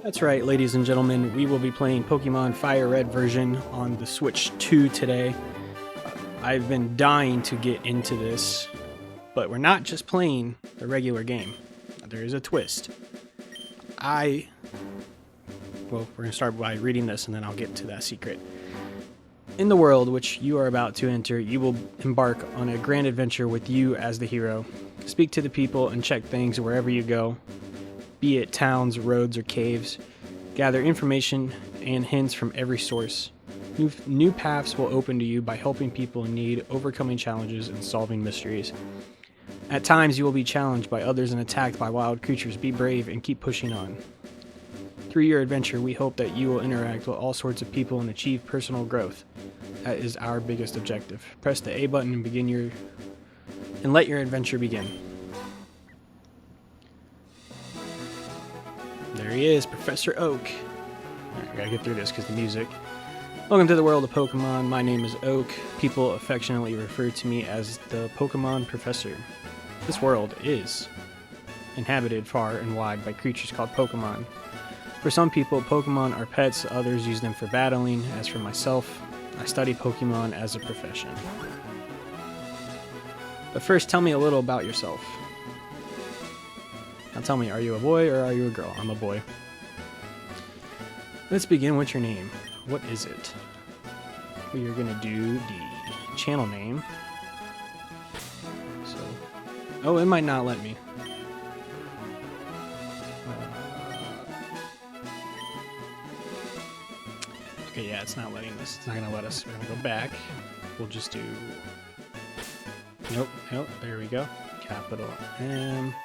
That's right, ladies and gentlemen, we will be playing Pokemon FireRed version on the Switch 2 today. I've been dying to get into this, but we're not just playing the regular game. There is a twist. Well, we're going to start by reading this and then I'll get to that secret. In the world which you are about to enter, you will embark on a grand adventure with you as the hero. Speak to the people and check things wherever you go, be it towns, roads, or caves. Gather information and hints from every source. New paths will open to you by helping people in need, overcoming challenges, and solving mysteries. At times, you will be challenged by others and attacked by wild creatures. Be brave and keep pushing on. Through your adventure, we hope that you will interact with all sorts of people and achieve personal growth. That is our biggest objective. Press the A button and let your adventure begin. There he is, Professor Oak. Alright, we gotta get through this because the music. Welcome to the world of Pokemon. My name is Oak. People affectionately refer to me as the Pokemon Professor. This world is inhabited far and wide by creatures called Pokemon. For some people, Pokemon are pets, others use them for battling. As for myself, I study Pokemon as a profession. But first, tell me a little about yourself. Now tell me, are you a boy or are you a girl? I'm a boy. Let's begin with your name. What is it? We are going to do the channel name. So, oh, it might not let me. Okay, yeah, it's not letting us. It's not going to let us. We're going to go back. We'll just do... Nope, there we go. Capital M.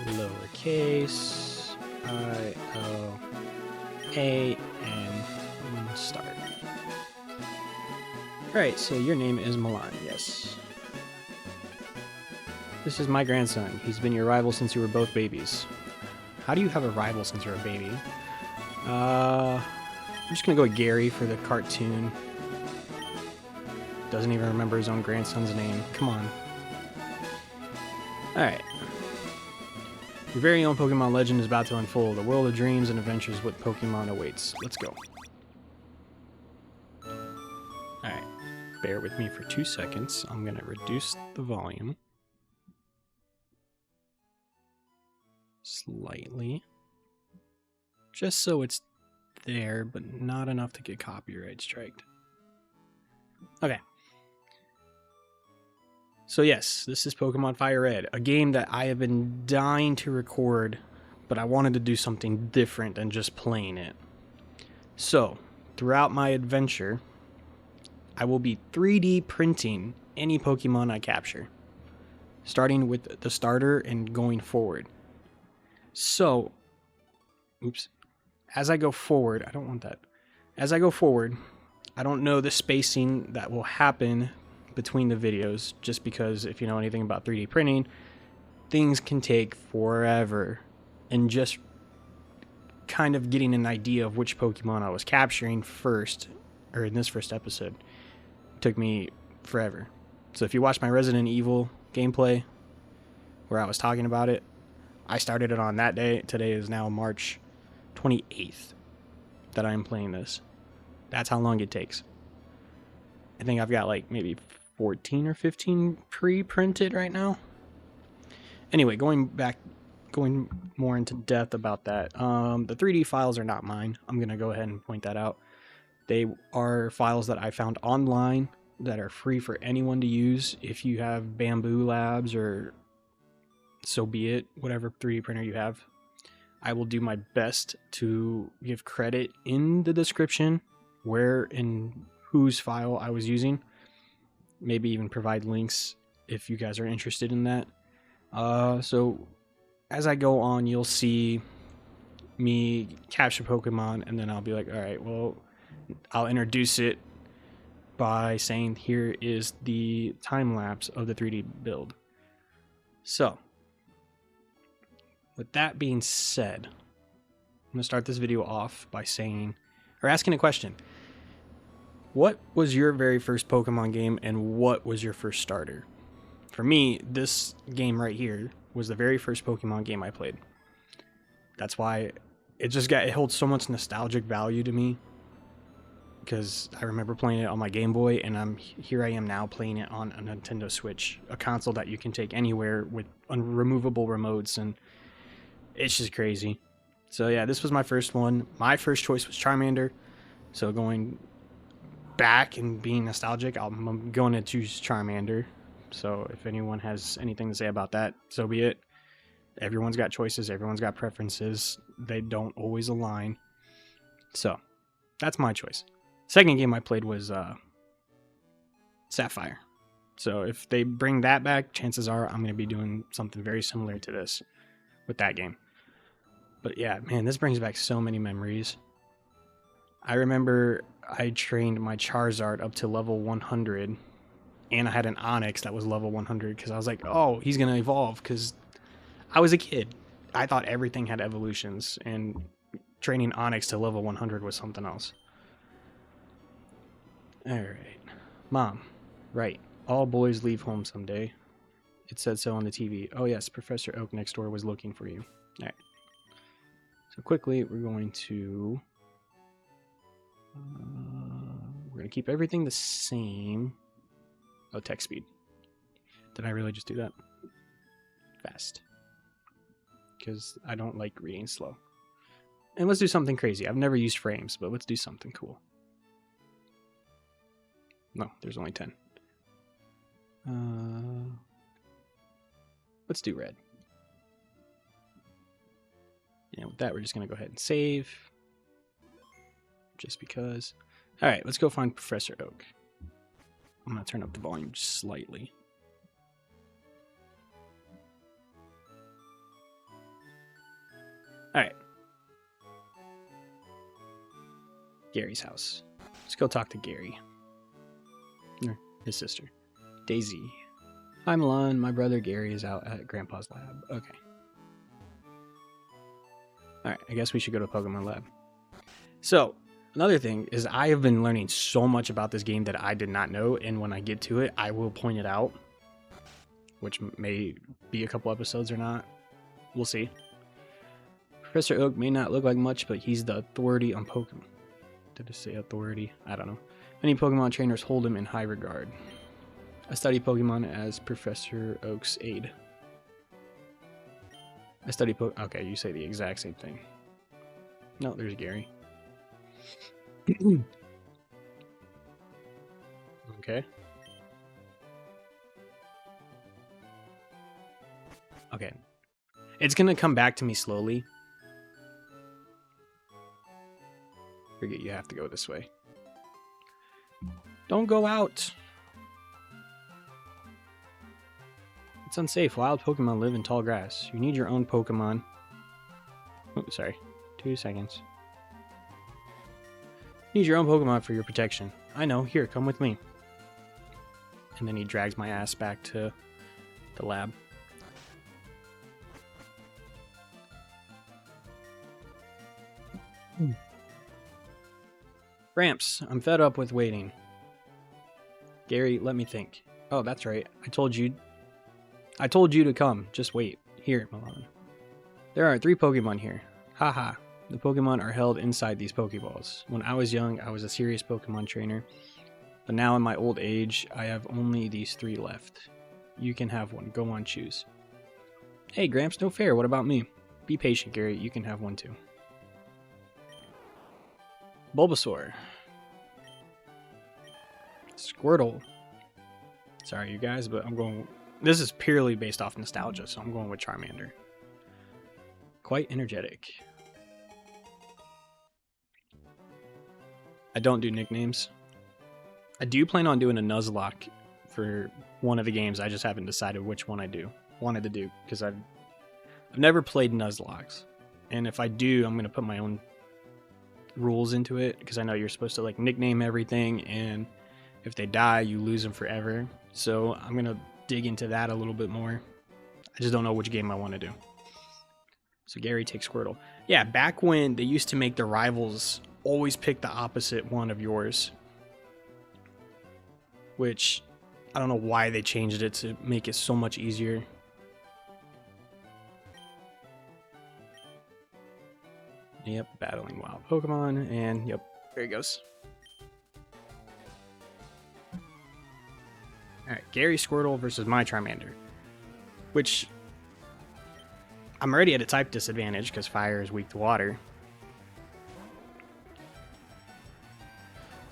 Lowercase I-O-A and start. Alright, so your name is Milan, yes. This is my grandson. He's been your rival since you were both babies. How do you have a rival since you're a baby? I'm just gonna go with Gary for the cartoon. Doesn't even remember his own grandson's name. Come on. Alright. Your very own Pokemon legend is about to unfold. A world of dreams and adventures with Pokemon awaits. Let's go. Alright. Bear with me for 2 seconds. I'm going to reduce the volume slightly. Just so it's there, but not enough to get copyright striked. Okay. So yes, this is Pokemon FireRed, a game that I have been dying to record, but I wanted to do something different than just playing it. So, throughout my adventure, I will be 3D printing any Pokemon I capture, starting with the starter and going forward. So, as I go forward, I don't want that. As I go forward, I don't know the spacing that will happen between the videos, just because if you know anything about 3D printing, things can take forever, and just kind of getting an idea of which Pokemon I was capturing first, or in this first episode, took me forever. So if you watch my Resident Evil gameplay where I was talking about it, I started it on that day. Today is now March 28th that I'm playing this. That's how long it takes. I think I've got like maybe 14 or 15 pre-printed right now. Anyway, going more into depth about that. The 3D files are not mine. I'm going to go ahead and point that out. They are files that I found online that are free for anyone to use. If you have Bamboo Labs or so be it, whatever 3D printer you have, I will do my best to give credit in the description where and whose file I was using. Maybe even provide links if you guys are interested in that. So as I go on, you'll see me capture Pokemon, and then I'll be like, all right, well, I'll introduce it by saying here is the time lapse of the 3D build. So with that being said, I'm going to start this video off by saying, or asking a question. What was your very first Pokemon game, and what was your first starter? For me, this game right here was the very first Pokemon game I played. That's why it holds so much nostalgic value to me. Because I remember playing it on my Game Boy, and here I am now playing it on a Nintendo Switch, a console that you can take anywhere with removable remotes, and it's just crazy. So yeah, this was my first one. My first choice was Charmander. So going back and being nostalgic, I'm going to choose Charmander. So if anyone has anything to say about that, so be it. Everyone's got choices. Everyone's got preferences. They don't always align. So that's my choice. Second game I played was Sapphire. So if they bring that back, chances are I'm going to be doing something very similar to this with that game. But yeah, man, this brings back so many memories. I remember I trained my Charizard up to level 100, and I had an Onix that was level 100 because I was like, oh, he's going to evolve, because I was a kid. I thought everything had evolutions, and training Onix to level 100 was something else. Alright. Mom. Right. All boys leave home someday. It said so on the TV. Oh yes, Professor Oak next door was looking for you. Alright. So quickly, we're going to... we're going to keep everything the same. Oh, text speed. Did I really just do that? Fast. Because I don't like reading slow. And let's do something crazy. I've never used frames, but let's do something cool. No, there's only 10. Let's do red. And with that, we're just going to go ahead and save. Just because. Alright, let's go find Professor Oak. I'm going to turn up the volume just slightly. Alright. Gary's house. Let's go talk to Gary. His sister. Daisy. Hi, Milan. My brother Gary is out at Grandpa's lab. Okay. Alright, I guess we should go to Pokemon Lab. So, another thing is I have been learning so much about this game that I did not know, and when I get to it, I will point it out. Which may be a couple episodes or not. We'll see. Professor Oak may not look like much, but he's the authority on Pokemon. Did it say authority? I don't know. Many Pokemon trainers hold him in high regard. I study Pokemon as Professor Oak's aide. I study Okay, you say the exact same thing. No, there's Gary. Okay. Okay. It's gonna come back to me slowly. Forget you have to go this way. Don't go out! It's unsafe. Wild Pokemon live in tall grass. You need your own Pokemon. Oh, sorry. 2 seconds. You need your own Pokemon for your protection. I know. Here, come with me. And then he drags my ass back to the lab. Gramps, I'm fed up with waiting. Gary, let me think. Oh, that's right. I told you to come. Just wait. Here, Milan. There are 3 Pokemon here. Haha. The Pokemon are held inside these Pokeballs. When I was young, I was a serious Pokemon trainer. But now in my old age, I have only these 3 left. You can have one. Go on, choose. Hey, Gramps, no fair. What about me? Be patient, Gary. You can have one too. Bulbasaur. Squirtle. Sorry, you guys, but I'm going... This is purely based off nostalgia, so I'm going with Charmander. Quite energetic. I don't do nicknames. I do plan on doing a Nuzlocke for one of the games. I just haven't decided which one I wanted to do, because I've never played Nuzlocks. And if I do, I'm going to put my own rules into it, because I know you're supposed to like nickname everything, and if they die, you lose them forever. So I'm going to dig into that a little bit more. I just don't know which game I want to do. So Gary takes Squirtle. Yeah, back when they used to make the rivals always pick the opposite one of yours. Which, I don't know why they changed it to make it so much easier. Yep, battling wild Pokemon, and yep, there he goes. Alright, Gary Squirtle versus my Charmander. Which, I'm already at a type disadvantage because fire is weak to water.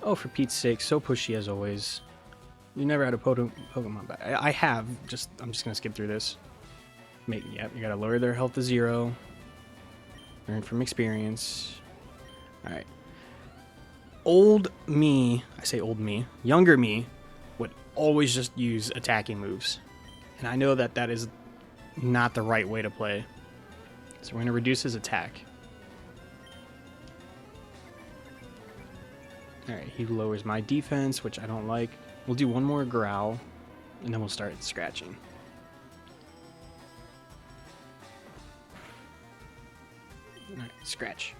Oh, for Pete's sake, so pushy as always. You never had a Pokemon back. I have, I'm just going to skip through this. Yep, you got to lower their health to 0. Learn from experience. Alright. Old me, I say old me, younger me, would always just use attacking moves. And I know that that is not the right way to play. So we're going to reduce his attack. Alright, he lowers my defense, which I don't like. We'll do one more growl, and then we'll start scratching. Alright, scratch.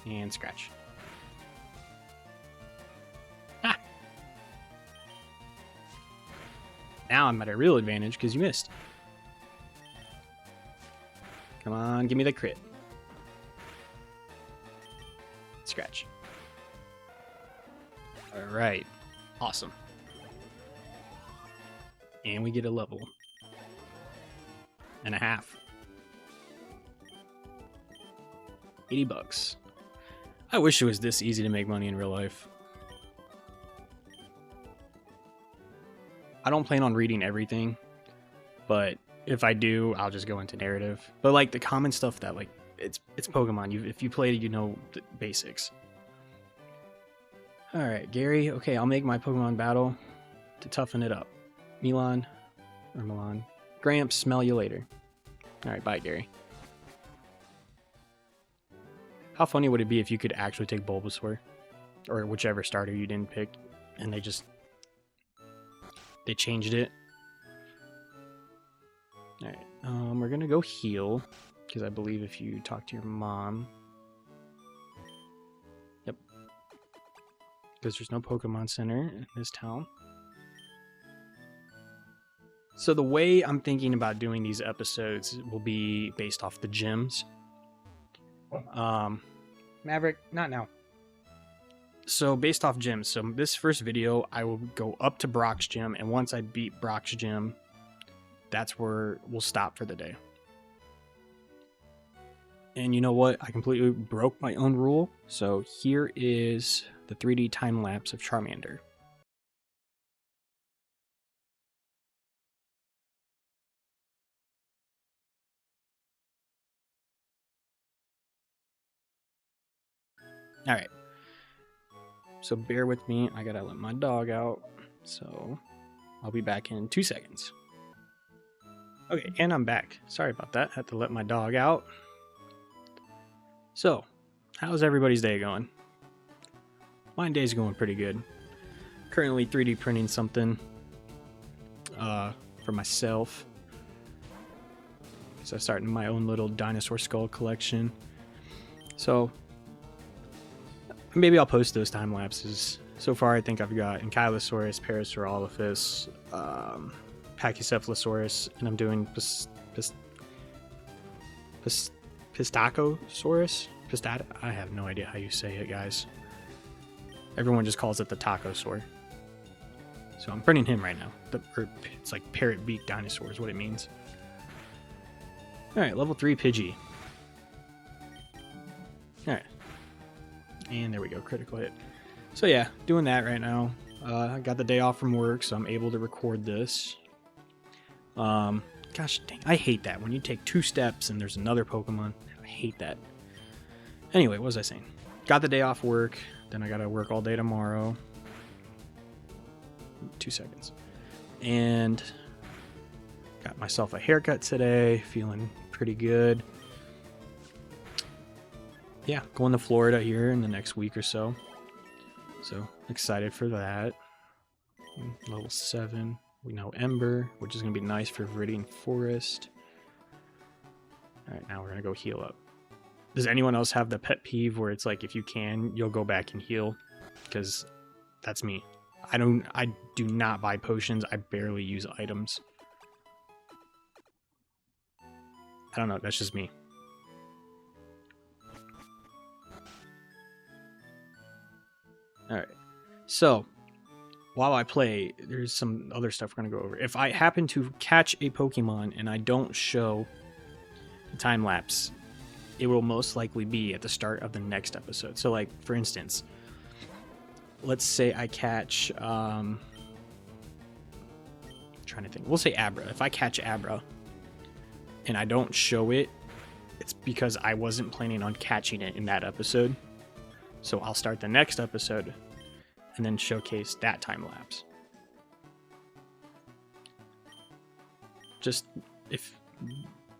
And scratch. Ah! Now I'm at a real advantage because you missed. Come on, give me the crit. Scratch. Alright. Awesome. And we get a level. And a half. $80. I wish it was this easy to make money in real life. I don't plan on reading everything, but if I do, I'll just go into narrative. But like the common stuff that like it's Pokemon. If you played it, you know the basics. All right, Gary. Okay, I'll make my Pokemon battle to toughen it up. Milan. Gramps, smell you later. All right, bye, Gary. How funny would it be if you could actually take Bulbasaur, or whichever starter you didn't pick, and they changed it. All right, we're gonna go heal because I believe if you talk to your mom, yep, because there's no Pokemon Center in this town. So the way I'm thinking about doing these episodes will be based off the gyms. Maverick, not now. So based off gyms. So this first video, I will go up to Brock's gym, and once I beat Brock's gym, that's where we'll stop for the day. And you know what? I completely broke my own rule. So here is the 3D time lapse of Charmander. All right. So bear with me. I gotta let my dog out. So I'll be back in 2 seconds. Okay, and I'm back. Sorry about that. Had to let my dog out. So, how's everybody's day going? My day's going pretty good. Currently 3D printing something for myself. So I'm starting my own little dinosaur skull collection. So maybe I'll post those time lapses. So far, I think I've got Ankylosaurus, Parasaurolophus, Pachycephalosaurus, and I'm doing Pistachosaurus? I have no idea how you say it, guys. Everyone just calls it the Tacosaur. So I'm printing him right now. It's like parrot beak dinosaur is what it means. Alright, level 3 Pidgey. Alright. And there we go, critical hit. So yeah, doing that right now. I got the day off from work, so I'm able to record this. Gosh dang, I hate that when you take 2 steps and there's another Pokemon. I hate that. Anyway, what was I saying? Got the day off work, then I gotta work all day tomorrow. 2 seconds. And got myself a haircut today, feeling pretty good. Yeah, going to Florida here in the next week or so. So, excited for that. Level 7. We know Ember, which is going to be nice for Viridian Forest. Alright, now we're going to go heal up. Does anyone else have the pet peeve where it's like, if you can, you'll go back and heal? Because that's me. I do not buy potions. I barely use items. I don't know. That's just me. Alright. So, while I play, there's some other stuff we're going to go over. If I happen to catch a Pokemon and I don't show the time lapse, it will most likely be at the start of the next episode. So, like, for instance, let's say I catch, trying to think. We'll say Abra. If I catch Abra and I don't show it, it's because I wasn't planning on catching it in that episode. So I'll start the next episode and then showcase that time lapse. Just if,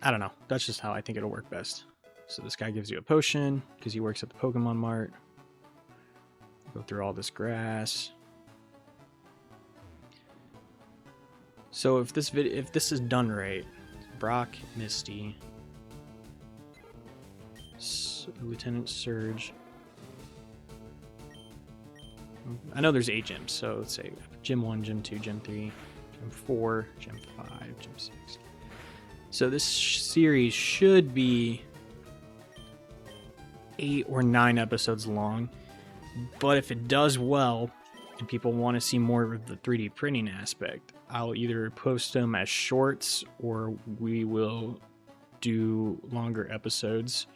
I don't know. That's just how I think it'll work best. So this guy gives you a potion because he works at the Pokemon Mart. Go through all this grass. So if this is done right, Brock, Misty, Lieutenant Surge. I know there's 8 gyms, so let's say Gym 1, Gym 2, Gym 3, Gym 4, Gym 5, Gym 6. So this series should be 8 or 9 episodes long, but if it does well and people want to see more of the 3D printing aspect, I'll either post them as shorts or we will do longer episodes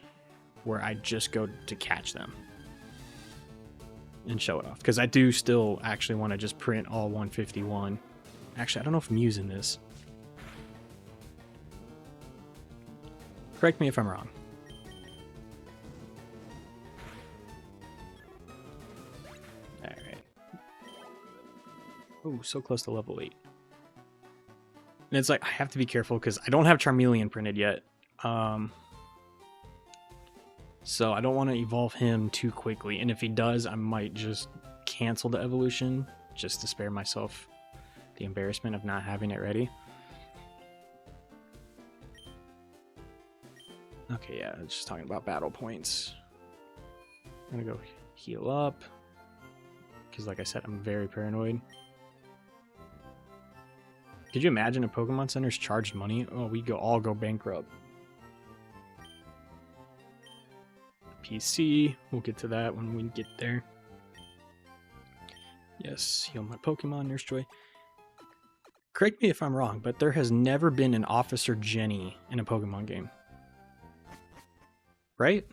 where I just go to catch them and show it off. Because I do still actually want to just print all 151. Actually, I don't know if I'm using this. Correct me if I'm wrong. Alright. Oh, so close to level 8. And it's like, I have to be careful because I don't have Charmeleon printed yet. So I don't want to evolve him too quickly. And if he does, I might just cancel the evolution just to spare myself the embarrassment of not having it ready. Okay, yeah, just talking about battle points. I'm gonna go heal up. Because like I said, I'm very paranoid. Could you imagine if Pokemon centers charged money? Oh, we'd all go bankrupt. PC, we'll get to that when we get there. Yes, heal my Pokemon, Nurse Joy. Correct me if I'm wrong, but there has never been an Officer Jenny in a Pokemon game. Right?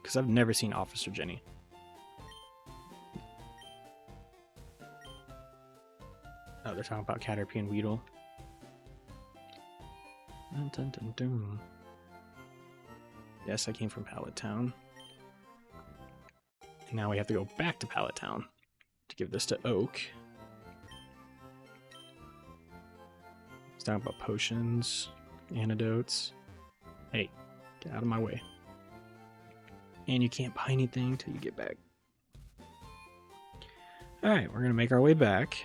Because I've never seen Officer Jenny. Oh, they're talking about Caterpie and Weedle. Dun, dun, dun, dun. Yes, I came from Pallet Town. And now we have to go back to Pallet Town to give this to Oak. He's talking about potions, antidotes. Hey, get out of my way. And you can't buy anything until you get back. Alright, we're going to make our way back.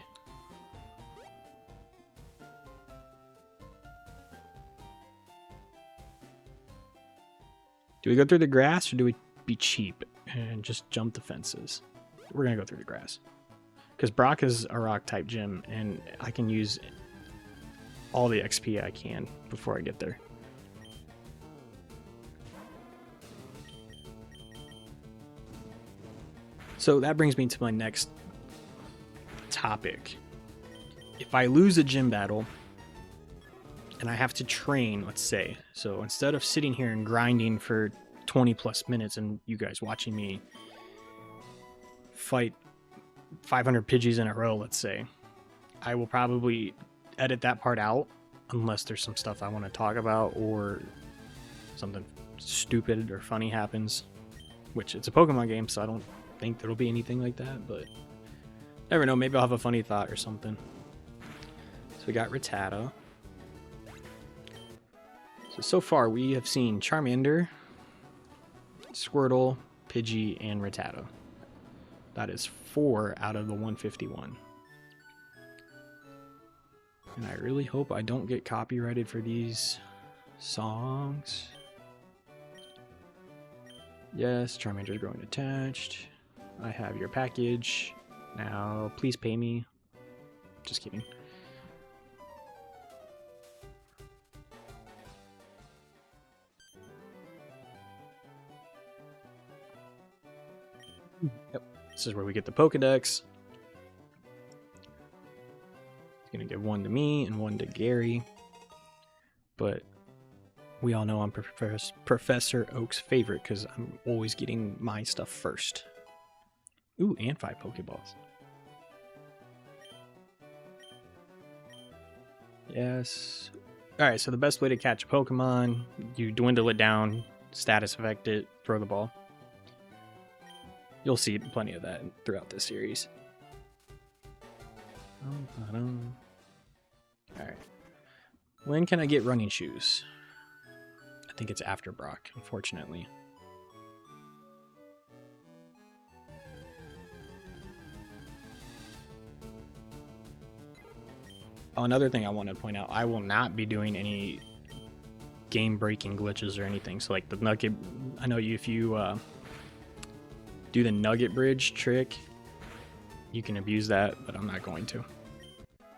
Do we go through the grass or do we be cheap and just jump the fences? We're going to go through the grass. Because Brock is a rock type gym and I can use all the XP I can before I get there. So that brings me to my next topic. If I lose a gym battle and I have to train, let's say, so instead of sitting here and grinding for 20 plus minutes and you guys watching me fight 500 Pidgeys in a row, let's say, I will probably edit that part out unless there's some stuff I want to talk about or something stupid or funny happens, which it's a Pokemon game, so I don't think there'll be anything like that, but never know, maybe I'll have a funny thought or something. So we got Rattata. So far we have seen Charmander, Squirtle, Pidgey, and Rattata. That is 4 out of the 151. And I really hope I don't get copyrighted for these songs. Yes, Charmander's growing attached. I have your package. Now, please pay me. Just kidding. Yep. This is where we get the Pokedex. It's gonna give one to me and one to Gary. But we all know I'm Professor Oak's favorite because I'm always getting my stuff first. Ooh, and 5 Pokeballs. Yes. Alright, so the best way to catch a Pokemon, you dwindle it down, status affect it, throw the ball. You'll see plenty of that throughout this series. Alright. When can I get running shoes? I think it's after Brock, unfortunately. Oh, another thing I want to point out, I will not be doing any game-breaking glitches or anything. So like the nugget, I know if you do the nugget bridge trick, you can abuse that, but I'm not going to,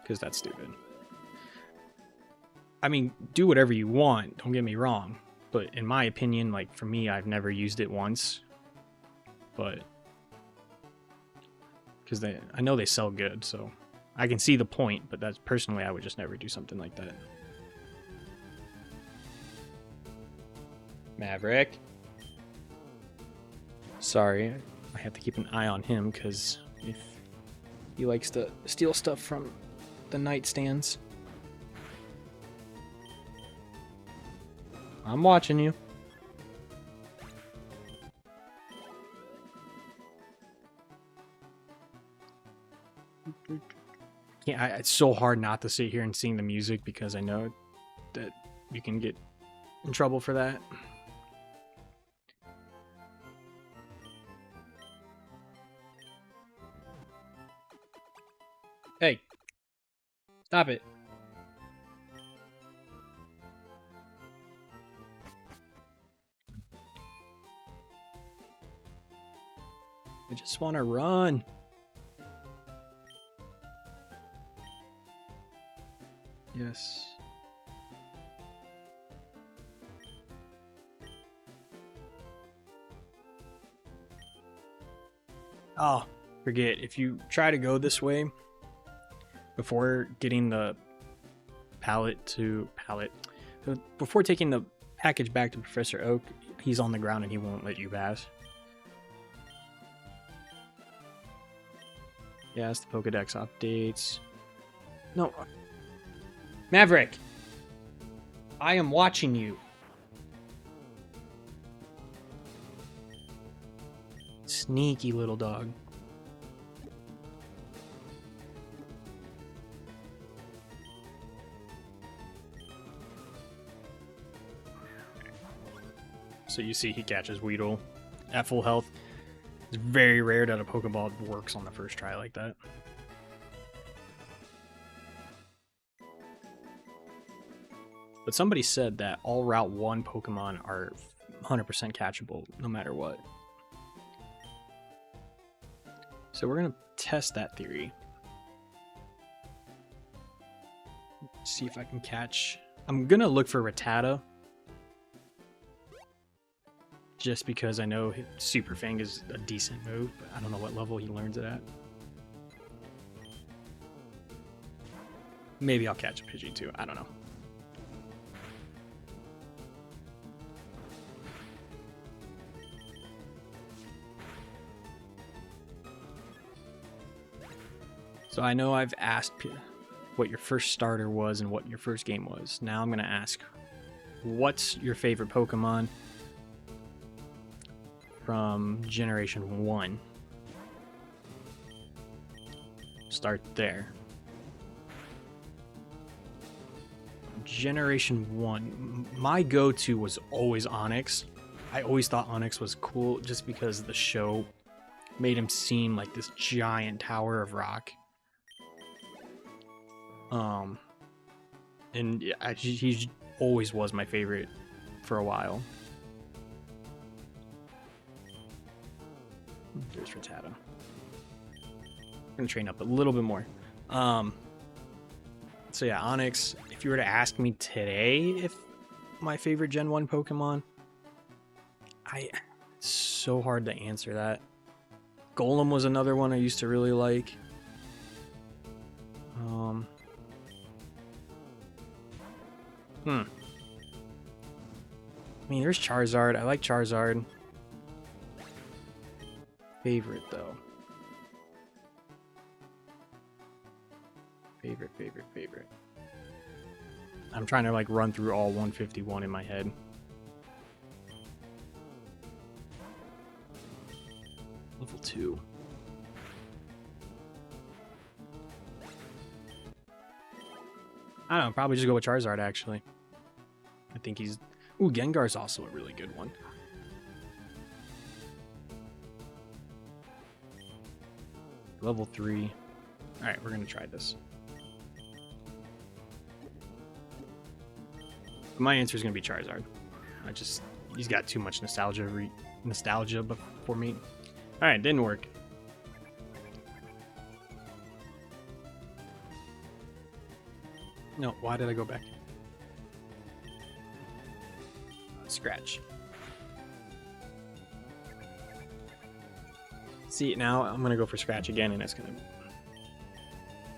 because that's stupid. I mean, do whatever you want, don't get me wrong, but in my opinion, like for me, I've never used it once, but because I know they sell good, so I can see the point, but that's personally, I would just never do something like that. Maverick. Sorry, I have to keep an eye on him because if he likes to steal stuff from the nightstands. I'm watching you. Yeah, it's so hard not to sit here and sing the music because I know that you can get in trouble for that. Hey, stop it. I just want to run. Yes. Oh, forget. If you try to go this way before getting the before taking the package back to Professor Oak, he's on the ground and he won't let you pass. Yes, the Pokedex updates. No. Maverick! I am watching you. Sneaky little dog. So you see he catches Weedle at full health. It's very rare that a Pokeball works on the first try like that. But somebody said that all Route 1 Pokemon are 100% catchable no matter what. So we're going to test that theory. See if I can catch... I'm going to look for Rattata. Just because I know Super Fang is a decent move, but I don't know what level he learns it at. Maybe I'll catch a Pidgey too, I don't know. So I know I've asked what your first starter was and what your first game was. Now I'm going to ask, what's your favorite Pokemon from Generation 1? Start there. Generation 1, my go-to was always Onix. I always thought Onix was cool just because the show made him seem like this giant tower of rock. And yeah, he always was my favorite for a while. There's Rattata. I'm gonna train up a little bit more. So yeah, Onix. If you were to ask me today if my favorite Gen 1 Pokemon, it's so hard to answer that. Golem was another one I used to really like. I mean, there's Charizard. I like Charizard. Favorite, though. Favorite. I'm trying to, like, run through all 151 in my head. Level 2. I don't know, probably just go with Charizard, actually. I think he's... Ooh, Gengar's also a really good one. Level 3. Alright, we're going to try this. My answer is going to be Charizard. He's got too much nostalgia for me. Alright, didn't work. No, why did I go back? Scratch. See, now I'm going to go for Scratch again, and it's going to...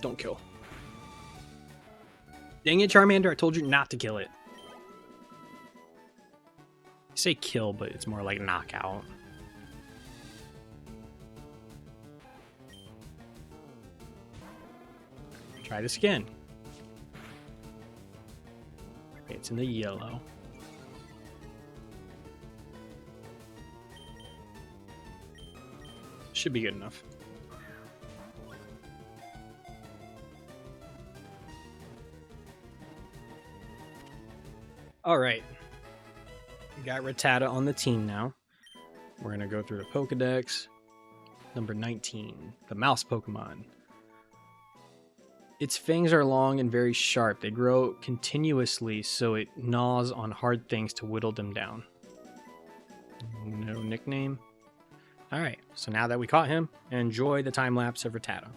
Don't kill. Dang it, Charmander, I told you not to kill it. I say kill, but it's more like knockout. Try this again. Okay, it's in the yellow. Should be good enough. All right. We got Rattata on the team now. We're going to go through the Pokedex. Number 19, the mouse Pokemon. Its fangs are long and very sharp. They grow continuously, so it gnaws on hard things to whittle them down. No nickname. Alright, so now that we caught him, enjoy the time lapse of Rattata.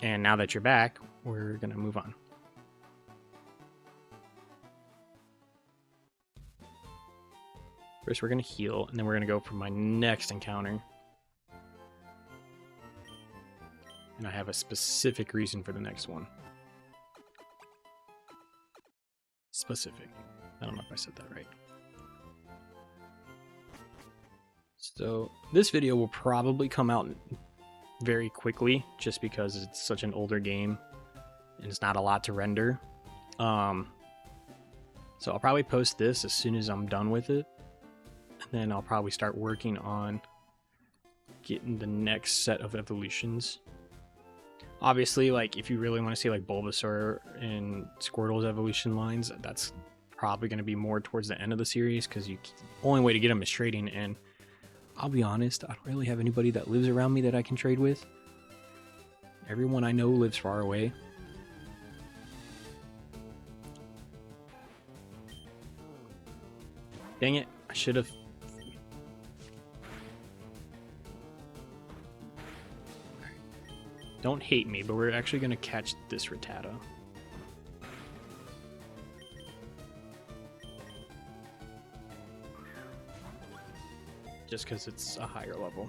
And now that you're back, we're going to move on. First, we're going to heal, and then we're going to go for my next encounter. And I have a specific reason for the next one. Specific. I don't know if I said that right. So, this video will probably come out very quickly, just because it's such an older game and it's not a lot to render. So I'll probably post this as soon as I'm done with it, and then I'll probably start working on getting the next set of evolutions. Obviously, like, if you really want to see like Bulbasaur and Squirtle's evolution lines, that's probably going to be more towards the end of the series, because the only way to get them is trading, and I'll be honest, I don't really have anybody that lives around me that I can trade with. Everyone I know lives far away. Dang it, I should have... Don't hate me, but we're actually going to catch this Rattata. Just because it's a higher level.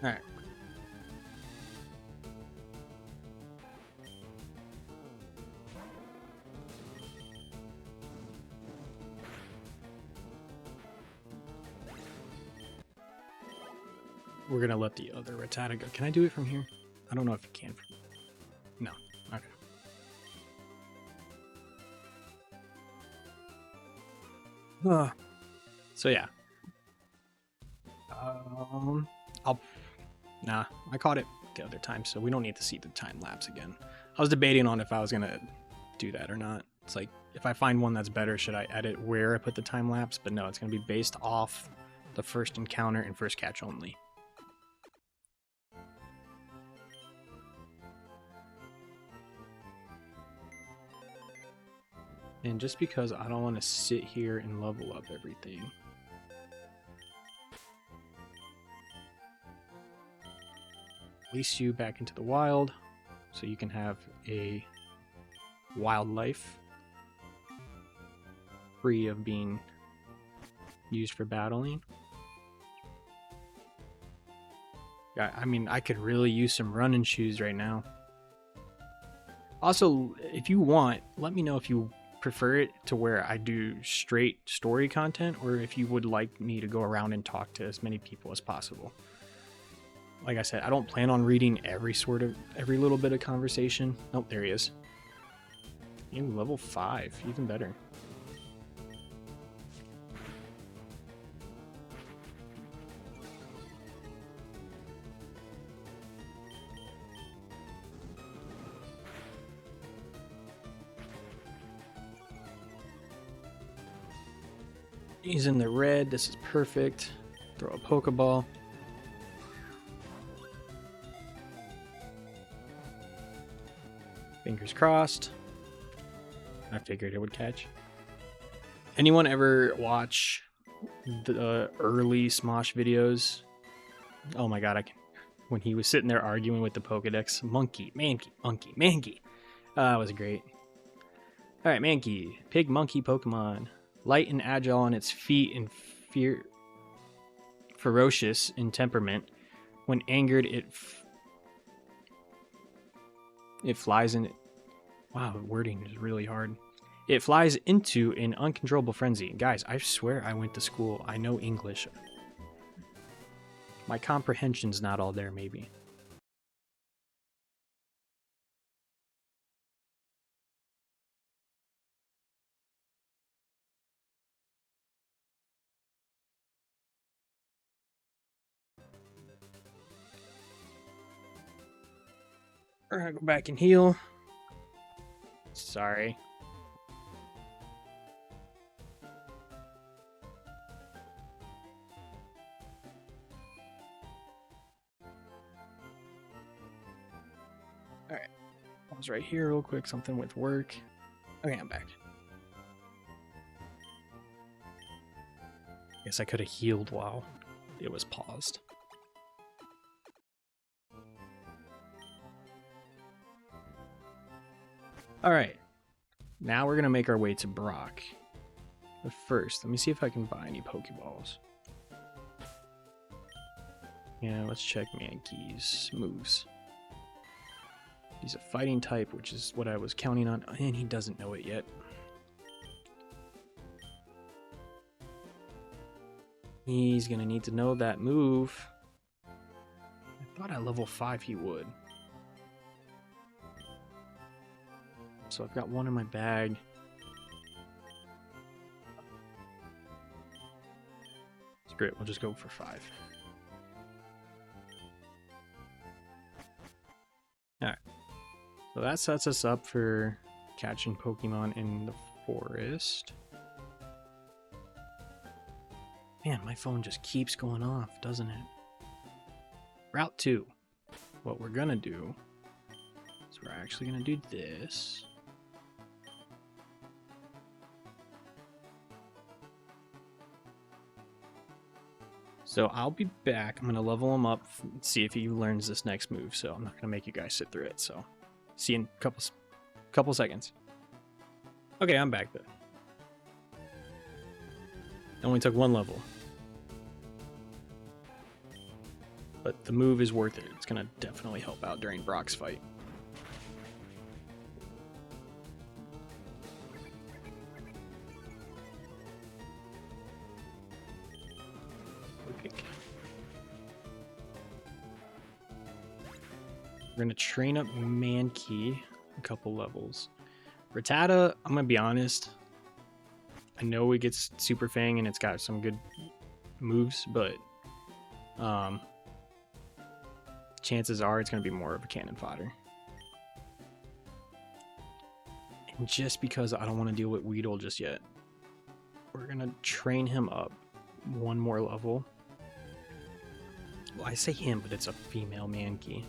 Alright. We're gonna let the other Rattata go. Can I do it from here? I don't know if you can. No. Okay. So yeah. I caught it the other time, so we don't need to see the time lapse again. I was debating on if I was gonna do that or not. It's like, if I find one that's better, should I edit where I put the time lapse? But no, it's gonna be based off the first encounter and first catch only. And just because I don't want to sit here and level up everything. Release you back into the wild so you can have a wildlife free of being used for battling. Yeah, I mean, I could really use some running shoes right now. Also, if you want, let me know if you prefer it to where I do straight story content, or if you would like me to go around and talk to as many people as possible. Like I said, I don't plan on reading every little bit of conversation. Oh, there he is. Ooh, level 5, even better. He's in the red. This is perfect. Throw a Pokeball. Fingers crossed. I figured it would catch. Anyone ever watch the early Smosh videos? Oh my god, when he was sitting there arguing with the Pokedex. Monkey, Mankey, Monkey, Mankey. That was great. Alright, Mankey. Pig monkey Pokemon. Light and agile on its feet and ferocious in temperament. When angered, it flies in. Wow, the wording is really hard. It flies into an uncontrollable frenzy. Guys, I swear I went to school. I know English. My comprehension's not all there, maybe. We're gonna go back and heal. Sorry. Alright. Pause right here real quick. Something with work. Okay, I'm back. Guess I could have healed while it was paused. Alright. Now we're going to make our way to Brock. But first, let me see if I can buy any Pokeballs. Yeah, let's check Mankey's moves. He's a fighting type, which is what I was counting on, and he doesn't know it yet. He's going to need to know that move. I thought at level 5 he would. So I've got one in my bag. Screw it, we'll just go for 5. Alright. So that sets us up for catching Pokemon in the forest. Man, my phone just keeps going off, doesn't it? Route 2. What we're gonna do is we're actually gonna do this. So I'll be back. I'm going to level him up, see if he learns this next move. So I'm not going to make you guys sit through it. So see you in a couple seconds. Okay, I'm back though. It only took 1 level. But the move is worth it. It's going to definitely help out during Brock's fight. We're going to train up Mankey a couple levels. Rattata, I'm going to be honest. I know it gets Super Fang and it's got some good moves, but chances are it's going to be more of a cannon fodder. And just because I don't want to deal with Weedle just yet, we're going to train him up 1 more level. Well, I say him, but it's a female Mankey.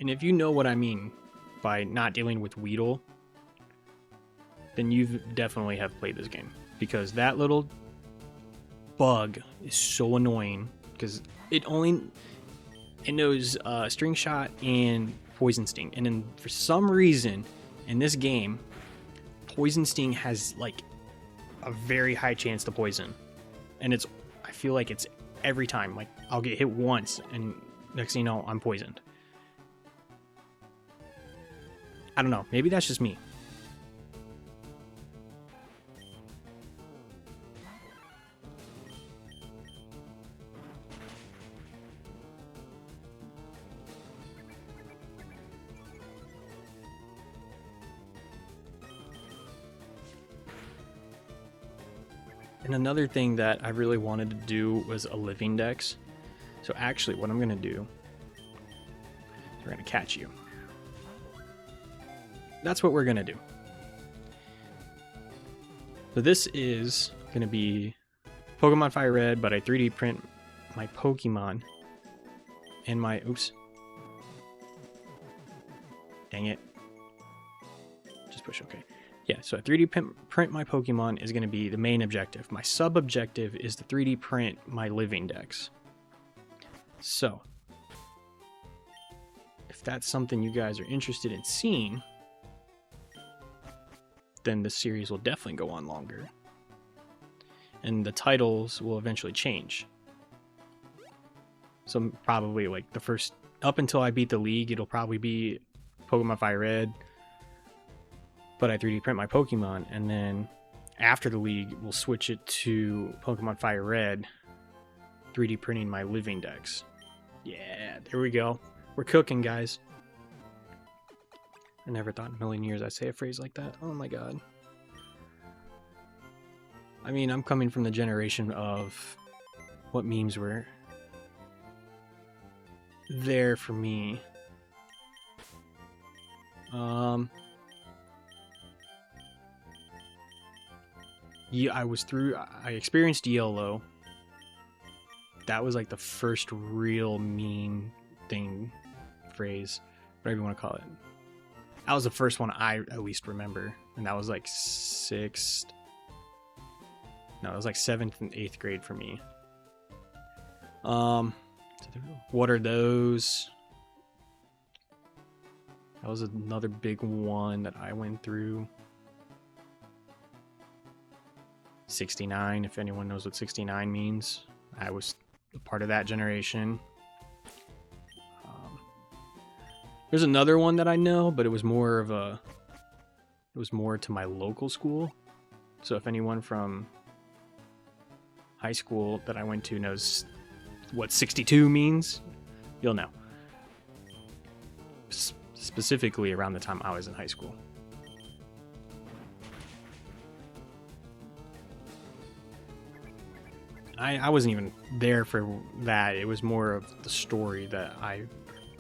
And if you know what I mean by not dealing with Weedle, then you definitely have played this game. Because that little bug is so annoying. Because it knows String Shot and Poison Sting. And then for some reason, in this game, Poison Sting has like a very high chance to poison. And I feel like it's every time. Like, I'll get hit once, and next thing you know, I'm poisoned. I don't know. Maybe that's just me. And another thing that I really wanted to do was a living dex. So actually, what I'm going to do is we're going to catch you. That's what we're going to do. So this is going to be Pokemon FireRed, but I 3D print my Pokemon and my... Oops. Dang it. Just push OK. Yeah, so a 3D print my Pokemon is going to be the main objective. My sub-objective is to 3D print my living dex. So, if that's something you guys are interested in seeing, then this series will definitely go on longer. And the titles will eventually change. So probably like the first, up until I beat the league, it'll probably be Pokemon FireRed, but I 3D print my Pokemon, and then after the league, we'll switch it to Pokemon FireRed, 3D printing my living dex. Yeah, there we go. We're cooking, guys. I never thought in a million years I'd say a phrase like that. Oh my god. I mean, I'm coming from the generation of what memes were there for me. Yeah, I experienced YOLO. That was like the first real meme thing, phrase, whatever you want to call it. That was the first one I at least remember, and that was like it was like 7th and 8th grade for me. What are those? That was another big one that I went through. 69, if anyone knows what 69 means. I was a part of that generation. There's another one that I know, but it was more to my local school. So if anyone from high school that I went to knows what 62 means, you'll know. Specifically around the time I was in high school. I wasn't even there for that. It was more of the story that I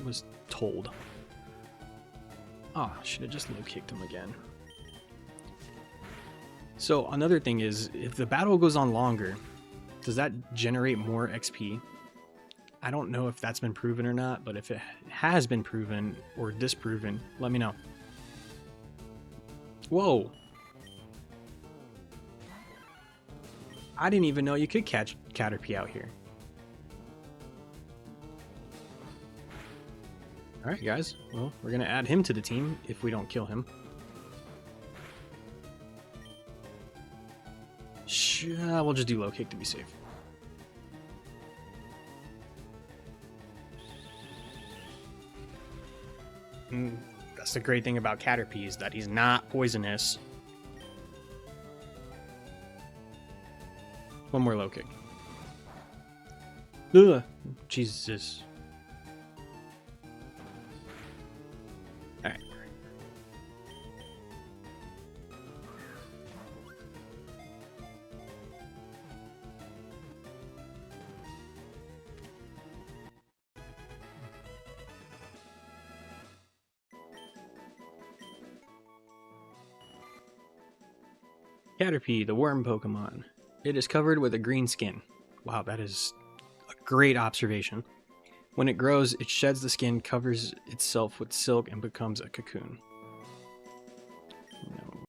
was told. Oh, I should have just low kicked him again. So another thing is, if the battle goes on longer, does that generate more XP? I don't know if that's been proven or not, but if it has been proven or disproven, let me know. Whoa. I didn't even know you could catch Caterpie out here. Alright guys, well, we're going to add him to the team if we don't kill him. We'll just do low kick to be safe. That's the great thing about Caterpie, is that he's not poisonous. One more low kick. Ugh, Jesus. Alright. Caterpie, the worm Pokemon. It is covered with a green skin. Wow, that is a great observation. When it grows, it sheds the skin, covers itself with silk, and becomes a cocoon. No.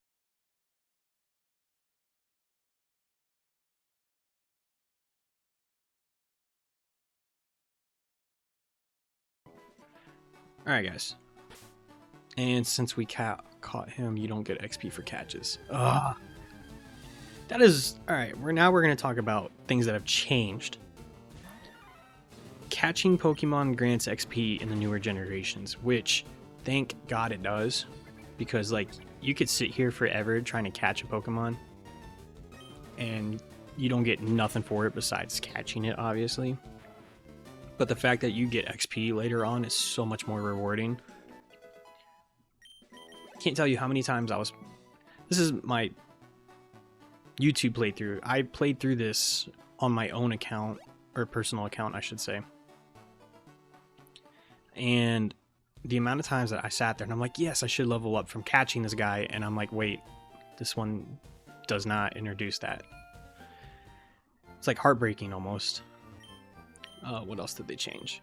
Alright, guys. And since we caught him, you don't get XP for catches. Ugh. That is... Alright, we're going to talk about things that have changed. Catching Pokemon grants XP in the newer generations, which, thank God it does. Because, like, you could sit here forever trying to catch a Pokemon, and you don't get nothing for it besides catching it, obviously. But the fact that you get XP later on is so much more rewarding. Can't tell you how many times I was... This is my YouTube playthrough. I played through this on my own account, or personal account, I should say. And the amount of times that I sat there and I'm like, yes, I should level up from catching this guy. And I'm like, wait, this one does not introduce that. It's like heartbreaking almost. What else did they change?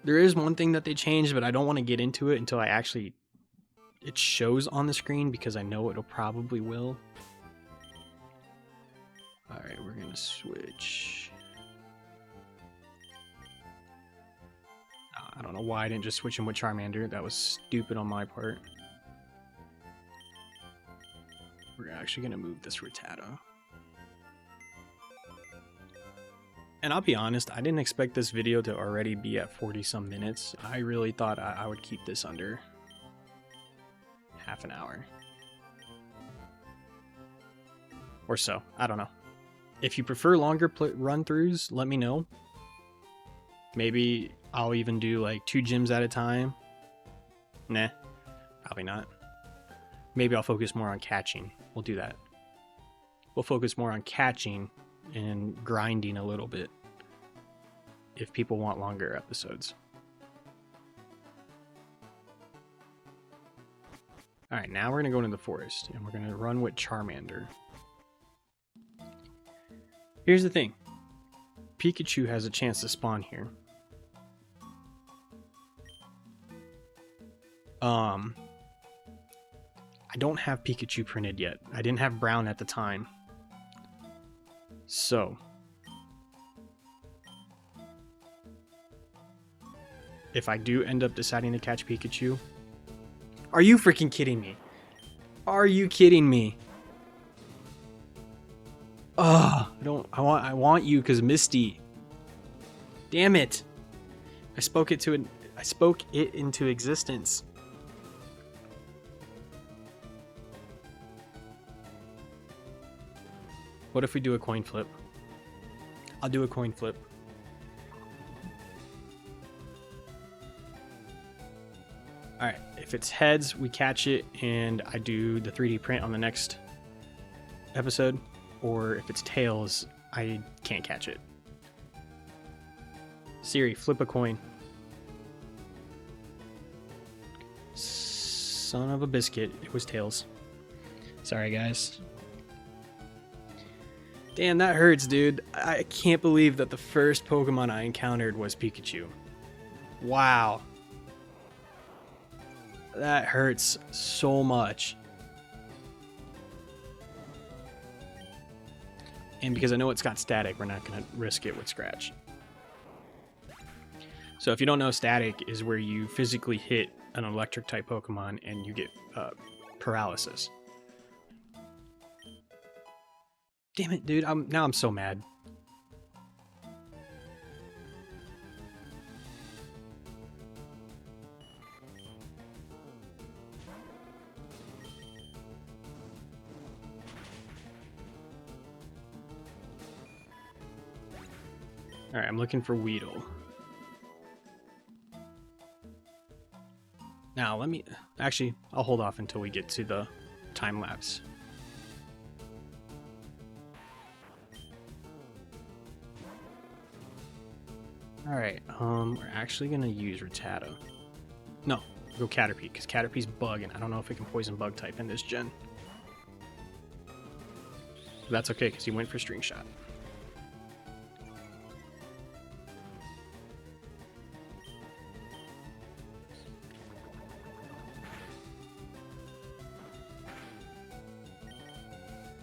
There is one thing that they changed, but I don't want to get into it until it shows on the screen, because I know it'll probably will. Alright, we're gonna switch. I don't know why I didn't just switch him with Charmander. That was stupid on my part. We're actually gonna move this Rattata. And I'll be honest, I didn't expect this video to already be at 40 some minutes. I really thought I would keep this under half an hour. Or so, I don't know. If you prefer longer run-throughs, let me know. Maybe I'll even do like 2 gyms at a time. Nah, probably not. Maybe I'll focus more on catching. We'll do that. We'll focus more on catching and grinding a little bit if people want longer episodes. Alright, now we're going to go into the forest and we're going to run with Charmander. Here's the thing. Pikachu has a chance to spawn here. I don't have Pikachu printed yet. I didn't have Brown at the time. So, if I do end up deciding to catch Pikachu... Are you freaking kidding me? Are you kidding me? Ugh, I want you because Misty. Damn it. I spoke it into existence. What if we do a coin flip? I'll do a coin flip. Alright, if it's heads, we catch it, and I do the 3D print on the next episode. Or if it's tails, I can't catch it. Siri, flip a coin. Son of a biscuit, it was tails. Sorry, guys. Damn, that hurts, dude. I can't believe that the first Pokemon I encountered was Pikachu. Wow. That hurts so much. And because I know it's got static, we're not going to risk it with Scratch. So if you don't know, static is where you physically hit an electric type Pokemon and you get paralysis. Damn it, dude. Now I'm so mad. Alright, I'm looking for Weedle. Now, actually, I'll hold off until we get to the time lapse. Alright, we're actually gonna use Rattata. No, go Caterpie, because Caterpie's bug, and I don't know if it can poison bug type in this gen. But that's okay, because he went for String Shot.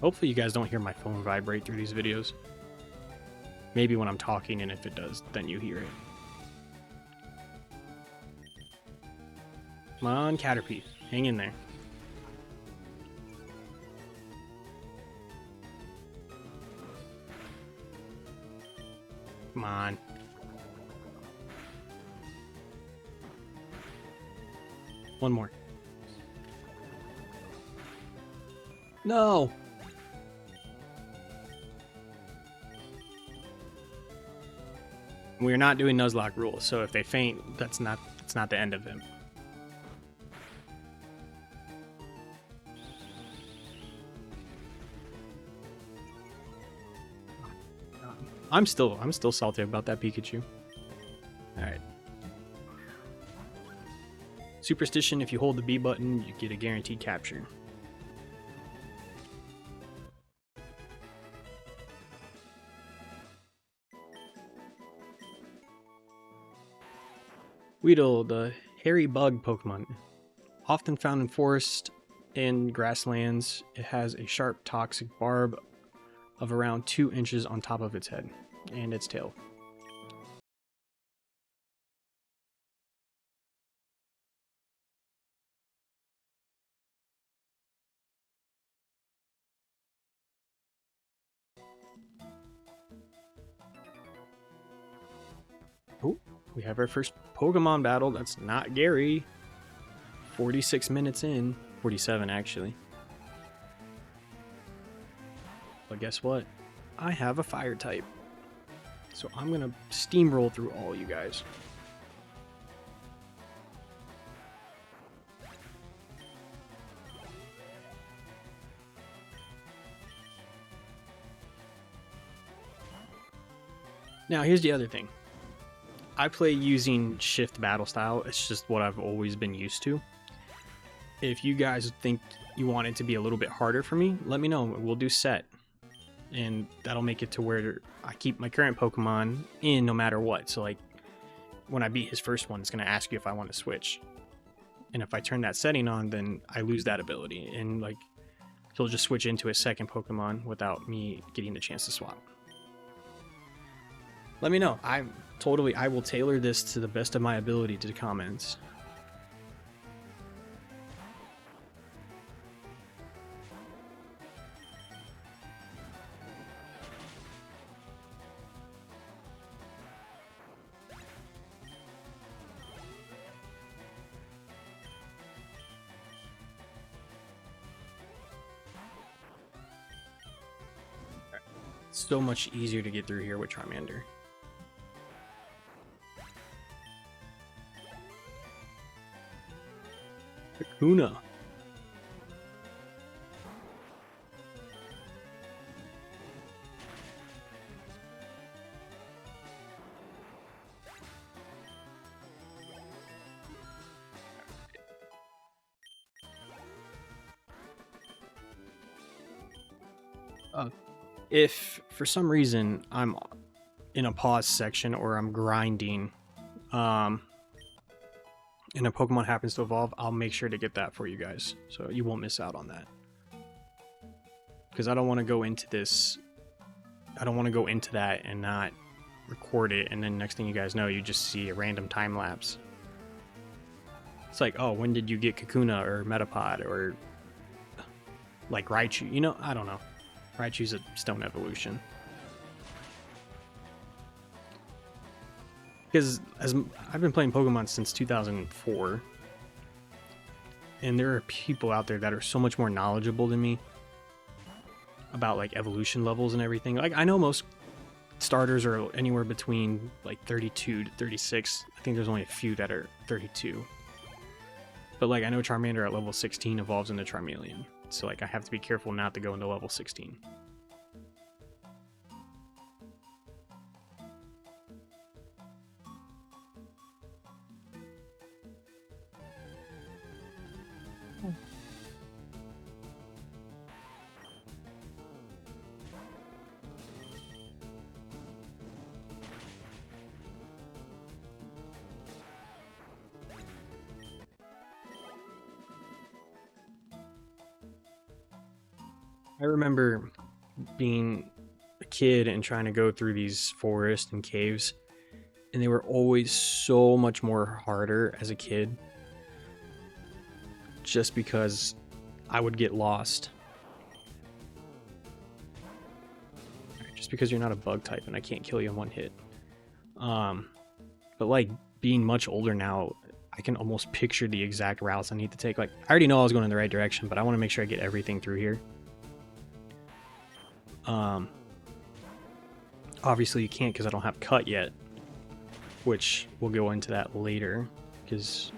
Hopefully you guys don't hear my phone vibrate through these videos. Maybe when I'm talking, and if it does, then you hear it. Come on, Caterpie. Hang in there. Come on. One more. No! We're not doing Nuzlocke rules, so if they faint, that's not the end of them. I'm still salty about that Pikachu. Alright. Superstition, if you hold the B button, you get a guaranteed capture. Weedle, the hairy bug Pokemon. Often found in forest and grasslands, it has a sharp toxic barb of around 2 inches on top of its head and its tail. Oh, we have our first Pokemon battle. That's not Gary. 46 minutes in. 47 actually. But guess what? I have a fire type. So I'm gonna steamroll through all you guys. Now here's the other thing. I play using shift battle style. It's just what I've always been used to. If you guys think you want it to be a little bit harder for me, let me know. We'll do set. And that'll make it to where I keep my current Pokemon in no matter what. So like when I beat his first one, it's going to ask you if I want to switch. And if I turn that setting on, then I lose that ability. And like he'll just switch into a second Pokemon without me getting the chance to swap. Let me know. I will tailor this to the best of my ability to the comments. So much easier to get through here with Charmander. Kakuna. If for some reason I'm in a pause section or I'm grinding, and a Pokemon happens to evolve, I'll make sure to get that for you guys, so you won't miss out on that. Because I don't want to go into this, I don't want to go into that and not record it, and then next thing you guys know, you just see a random time lapse. It's like, oh, when did you get Kakuna or Metapod or like Raichu? You know, I don't know. Raichu's a stone evolution. Because as I've been playing Pokemon since 2004, and there are people out there that are so much more knowledgeable than me about like evolution levels and everything. Like I know most starters are anywhere between like 32 to 36. I think there's only a few that are 32. But like I know Charmander at level 16 evolves into Charmeleon. So like I have to be careful not to go into level 16. I remember being a kid and trying to go through these forests and caves, and they were always so much more harder as a kid just because I would get lost. Just because you're not a bug type and I can't kill you in one hit. But like being much older now, I can almost picture the exact routes I need to take. Like, I already know I was going in the right direction, but I want to make sure I get everything through here. Obviously you can't because I don't have cut yet, which we'll go into that later because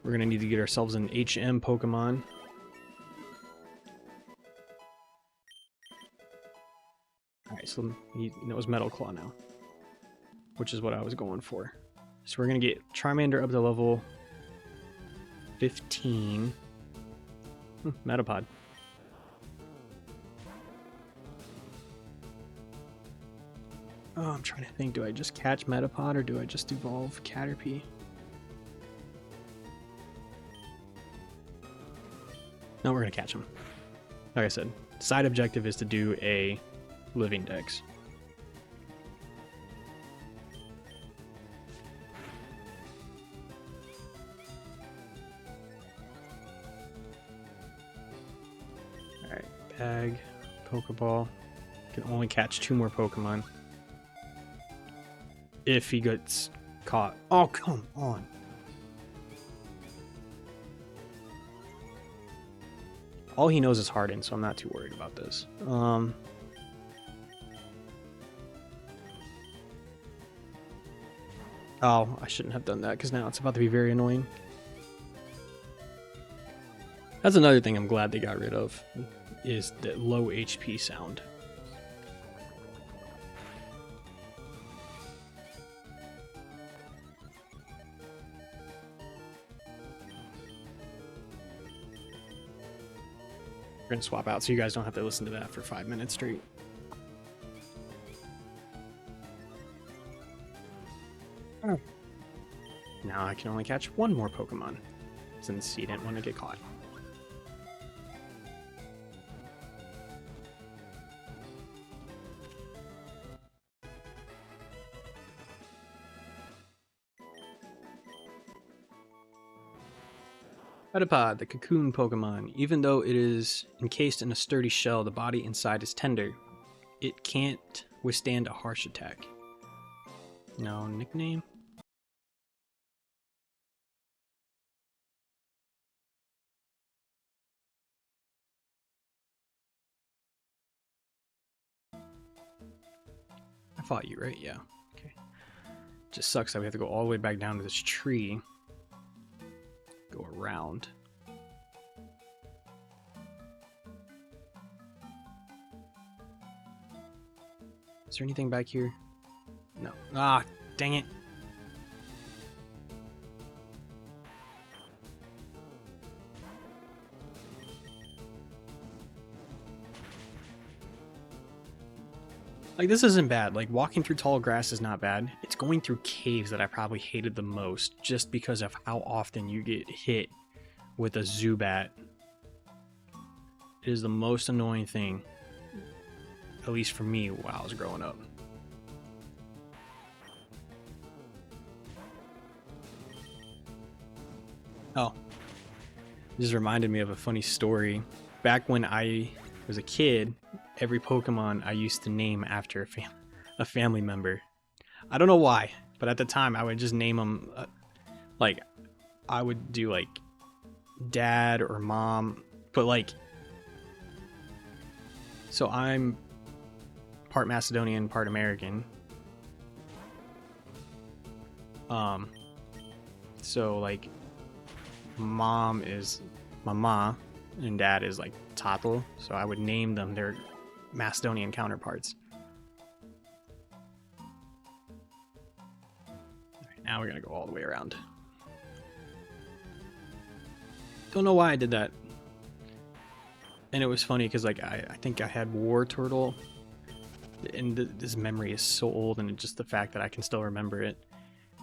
we're going to need to get ourselves an HM Pokemon. Alright, so he knows Metal Claw now, which is what I was going for. So we're going to get Charmander up to level 15. Metapod. Oh, I'm trying to think, do I just catch Metapod or do I just evolve Caterpie? No, we're going to catch him. Like I said, side objective is to do a living dex. Alright, bag, Pokeball. Can only catch 2 more Pokemon. If he gets caught. Oh, come on. All he knows is Harden, so I'm not too worried about this. Oh, I shouldn't have done that because now it's about to be very annoying. That's another thing I'm glad they got rid of, is the low HP sound. We're gonna swap out so you guys don't have to listen to that for 5 minutes straight. Oh. Now I can only catch 1 more Pokemon, since he didn't want to get caught. Metapod, the cocoon Pokemon. Even though it is encased in a sturdy shell, the body inside is tender. It can't withstand a harsh attack. No nickname? I fought you, right? Yeah. Okay. Just sucks that we have to go all the way back down to this tree. Go around. Is there anything back here? No. Ah, dang it. Like, this isn't bad. Like, walking through tall grass is not bad. It's going through caves that I probably hated the most just because of how often you get hit with a Zubat. It is the most annoying thing, at least for me, while I was growing up. Oh. This reminded me of a funny story. Back when I was a kid, every Pokemon I used to name after a family member. I don't know why, but at the time I would just name them, like, I would do like dad or mom, but like, so I'm part Macedonian, part American. So like, mom is Mama and dad is like Tato, so I would name them their Macedonian counterparts. Alright, now we're gonna go all the way around. Don't know why I did that. And it was funny because like I think I had War Turtle, and this memory is so old, and just the fact that I can still remember it.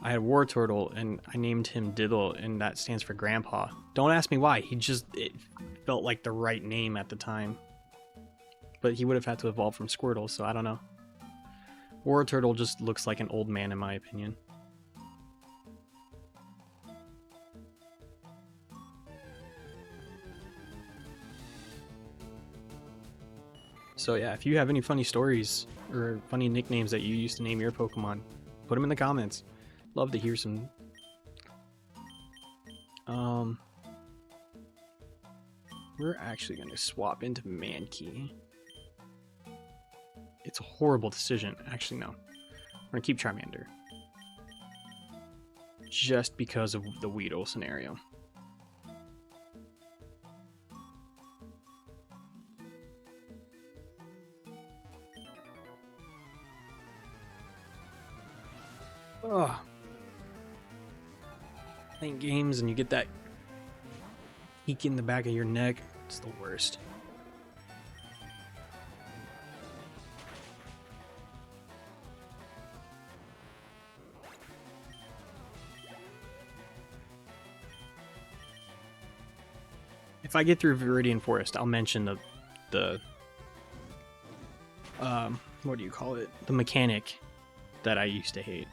I had War Turtle and I named him Diddle, and that stands for Grandpa. Don't ask me why. It felt like the right name at the time. But he would have had to evolve from Squirtle, so I don't know. Wartortle just looks like an old man in my opinion. So yeah, if you have any funny stories or funny nicknames that you used to name your Pokemon, put them in the comments. Love to hear some. We're actually going to swap into Mankey. It's a horrible decision. Actually, no. We're going to keep Charmander. Just because of the Weedle scenario. Ugh. Playing games and you get that ache in the back of your neck. It's the worst. If I get through Viridian Forest, I'll mention the what do you call it? The mechanic that I used to hate.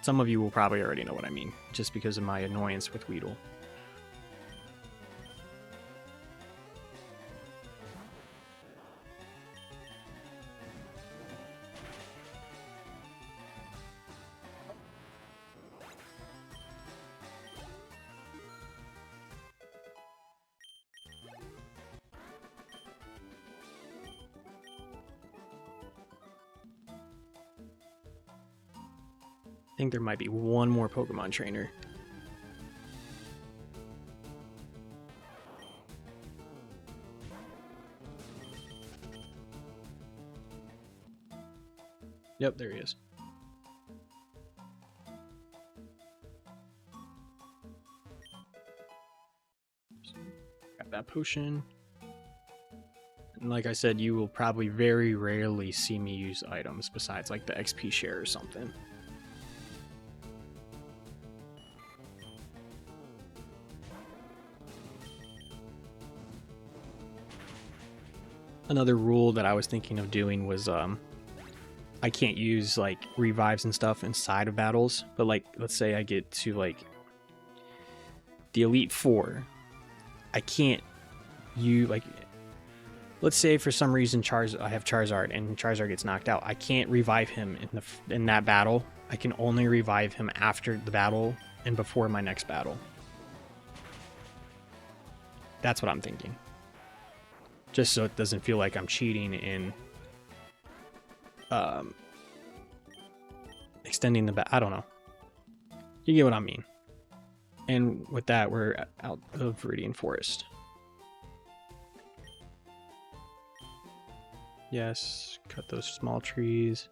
Some of you will probably already know what I mean, just because of my annoyance with Weedle. I think there might be one more Pokemon trainer. Yep, there he is. Got that potion. And like I said, you will probably very rarely see me use items besides like the XP share or something. Another rule that I was thinking of doing was I can't use like revives and stuff inside of battles, but like let's say I get to like the Elite Four, I can't use like let's say for some reason I have Charizard and Charizard gets knocked out. I can't revive him in that battle. I can only revive him after the battle and before my next battle. That's what I'm thinking. Just so it doesn't feel like I'm cheating in extending the I don't know. You get what I mean. And with that, we're out of Viridian Forest. Yes, cut those small trees.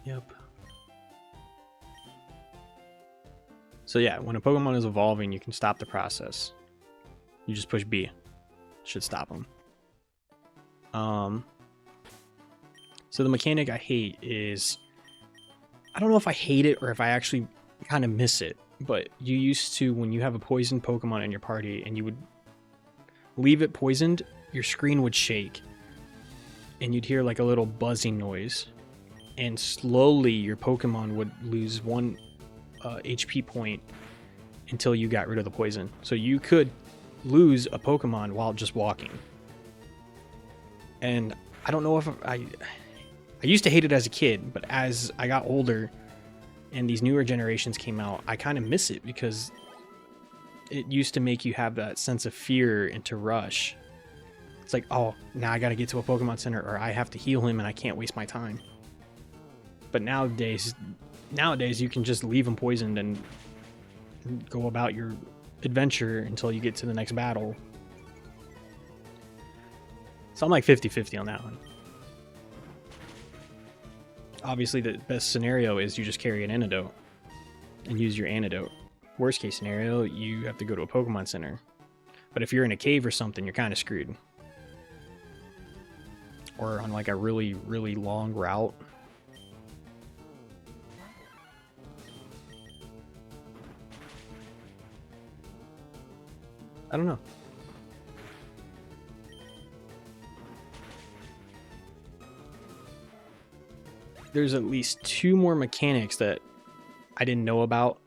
Yep. So yeah, when a Pokemon is evolving, you can stop the process. You just push B. Should stop them. So the mechanic I hate is, I don't know if I hate it or if I actually kind of miss it, but you used to, when you have a poisoned Pokemon in your party and you would leave it poisoned, your screen would shake and you'd hear like a little buzzing noise, and slowly your Pokemon would lose 1 HP point until you got rid of the poison. So you could lose a Pokemon while just walking. And I don't know if I used to hate it as a kid, but as I got older and these newer generations came out, I kind of miss it because it used to make you have that sense of fear and to rush. It's like, oh, now I got to get to a Pokemon Center or I have to heal him and I can't waste my time. But nowadays you can just leave him poisoned and go about your adventure until you get to the next battle. So I'm like 50-50 on that one. Obviously the best scenario is you just carry an antidote and use your antidote. Worst case scenario, you have to go to a Pokemon Center. But if you're in a cave or something, you're kind of screwed. Or on like a really, really long route. I don't know. there's at least 2 more mechanics that I didn't know about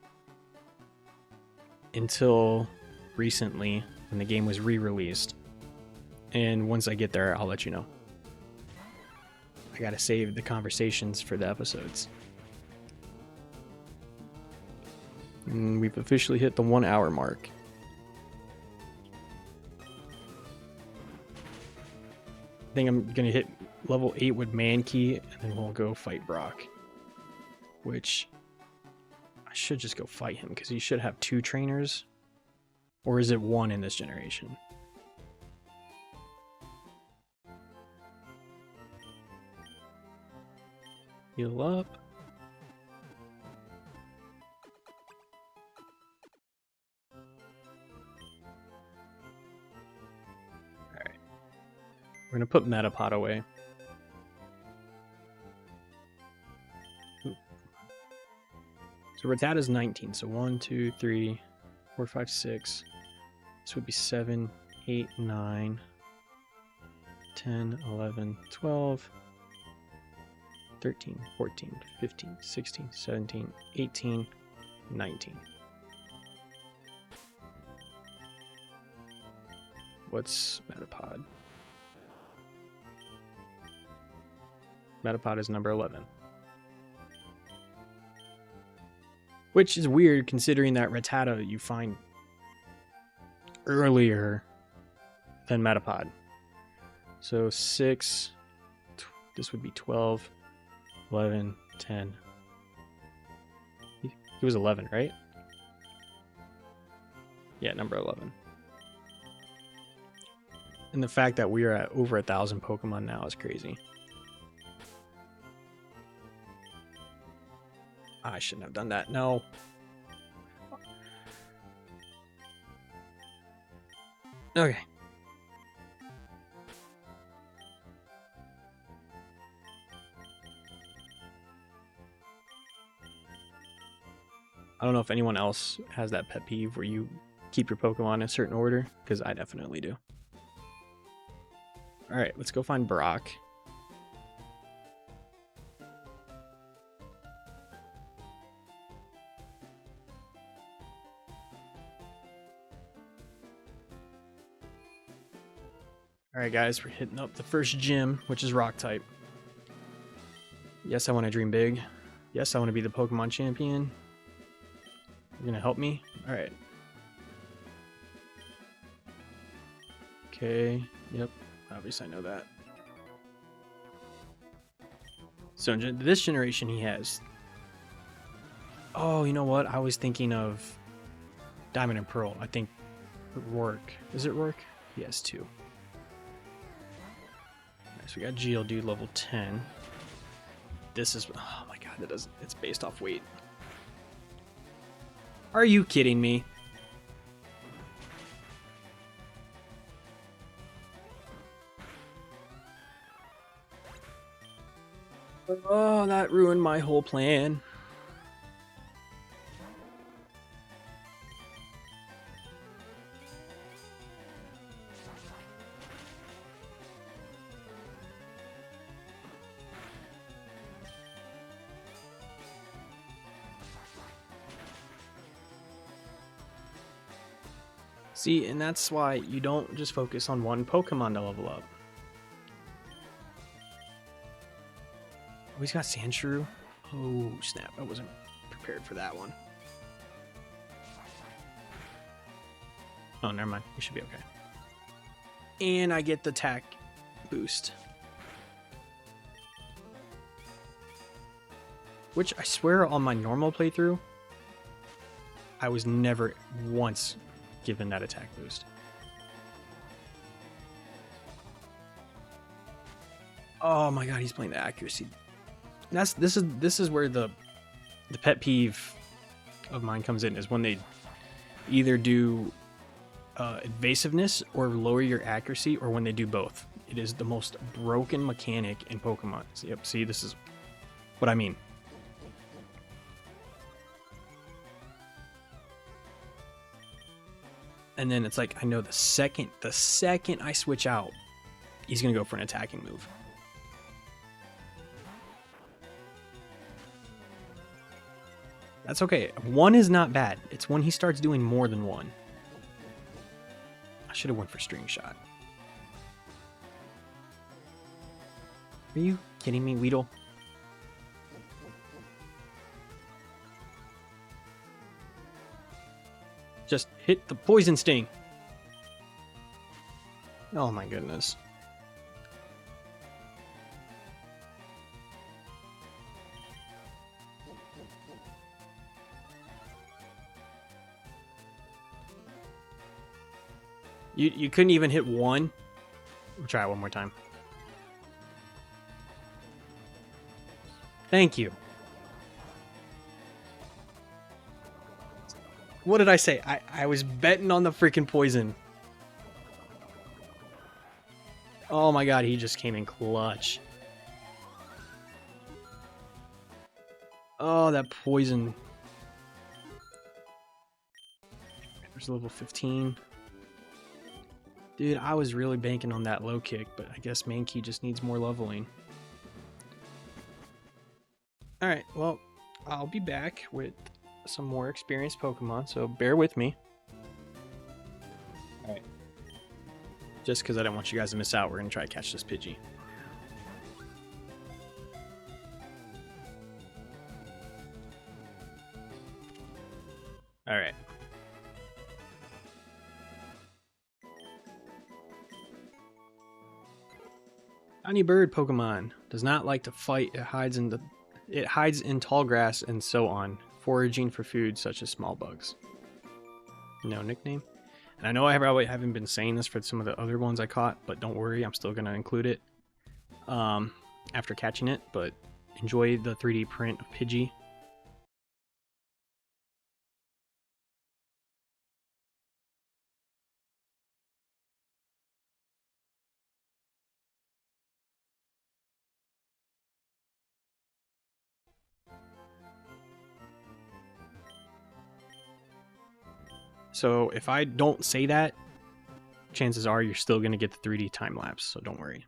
until recently when the game was re-released. And once I get there, I'll let you know. I gotta save the conversations for the episodes. And we've officially hit the 1 hour mark. I think I'm gonna hit level 8 with Mankey, and then we'll go fight Brock. Which, I should just go fight him, because he should have 2 trainers. Or is it 1 in this generation? Heal up. Alright. We're going to put Metapod away. Ooh. So Rattata's 19. So 1, 2, 3, 4, 5, 6. This would be 7, 8, 9, 10, 11, 12, 13, 14, 15, 16, 17, 18, 19. What's Metapod? Metapod is number 11. Which is weird considering that Rattata you find earlier than Metapod. So 6, this would be 12, 11, 10. He was 11, right? Yeah, number 11. And the fact that we are at over 1,000 Pokemon now is crazy. I shouldn't have done that. No. Okay. I don't know if anyone else has that pet peeve where you keep your Pokemon in a certain order, because I definitely do. Alright, let's go find Brock. Alright guys, we're hitting up the first gym, which is Rock type. Yes, I want to dream big. Yes, I want to be the Pokemon champion. You're gonna help me? Alright. Okay, yep, obviously I know that. So in this generation he has... Oh, you know what? I was thinking of Diamond and Pearl. I think Rourke. Is it Rourke? He has 2. Alright, so we got Geodude level 10. This is... Oh my god, that doesn't... It's based off weight. Are you kidding me? Oh, that ruined my whole plan. See, and that's why you don't just focus on one Pokemon to level up. Oh, he's got Sandshrew. Oh, snap. I wasn't prepared for that one. Oh, never mind. We should be okay. And I get the attack boost. Which I swear on my normal playthrough, I was never once given that attack boost. Oh my god, he's playing the accuracy. This is where the pet peeve of mine comes in, is when they either do evasiveness or lower your accuracy, or when they do both. It is the most broken mechanic in Pokemon. Yep, see, this is what I mean. And then it's like, I know the second I switch out, he's gonna go for an attacking move. That's okay. 1 is not bad. It's when he starts doing more than 1. I should have went for string shot. Are you kidding me, Weedle? Just hit the poison sting. Oh my goodness. You couldn't even hit 1? We'll try it one more time. Thank you. What did I say? I was betting on the freaking poison. Oh my god, he just came in clutch. Oh, that poison. There's level 15. Dude, I was really banking on that low kick, but I guess Mankey just needs more leveling. Alright, well, I'll be back with some more experienced Pokemon, so bear with me. Alright. Just because I don't want you guys to miss out, we're going to try to catch this Pidgey. Alright. Tiny bird Pokemon does not like to fight. It hides in tall grass and so on, foraging for food such as small bugs. No nickname. And I know I probably haven't been saying this for some of the other ones I caught, but don't worry, I'm still going to include it after catching it. But enjoy the 3D print of Pidgey. So if I don't say that, chances are you're still going to get the 3D time lapse, so don't worry.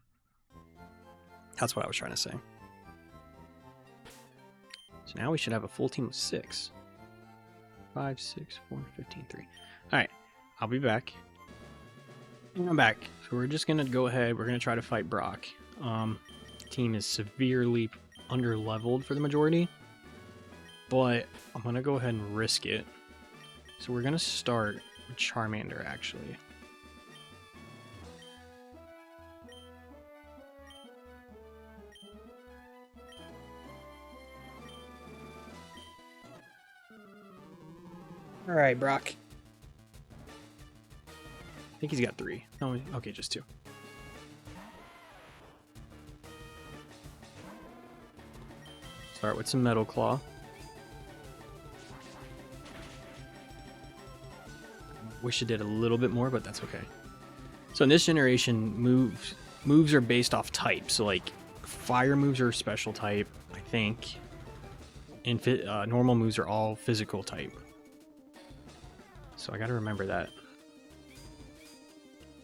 That's what I was trying to say. So now we should have a full team of 6. 5, 6, 4, 15, 3. Alright, I'll be back. And I'm back. So we're just going to go ahead. We're going to try to fight Brock. The team is severely under-leveled for the majority. But I'm going to go ahead and risk it. So we're going to start with Charmander, actually. Alright, Brock. I think he's got 3. No, okay, just 2. Start with some Metal Claw. Wish it did a little bit more, but that's okay. So in this generation, moves are based off type. So like fire moves are special type, I think. And normal moves are all physical type. So I gotta remember that.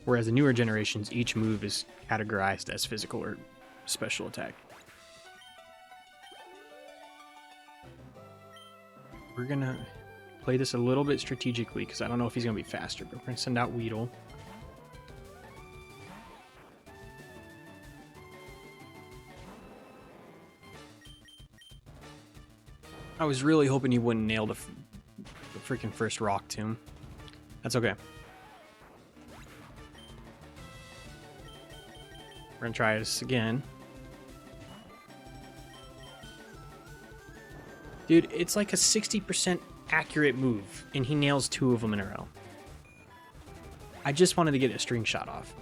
Whereas the newer generations, each move is categorized as physical or special attack. We're gonna play this a little bit strategically because I don't know if he's going to be faster, but we're going to send out Weedle. I was really hoping he wouldn't nail the freaking first rock tomb. That's okay. We're going to try this again. Dude, it's like a 60% accurate move, and he nails 2 of them in a row. I just wanted to get a string shot off.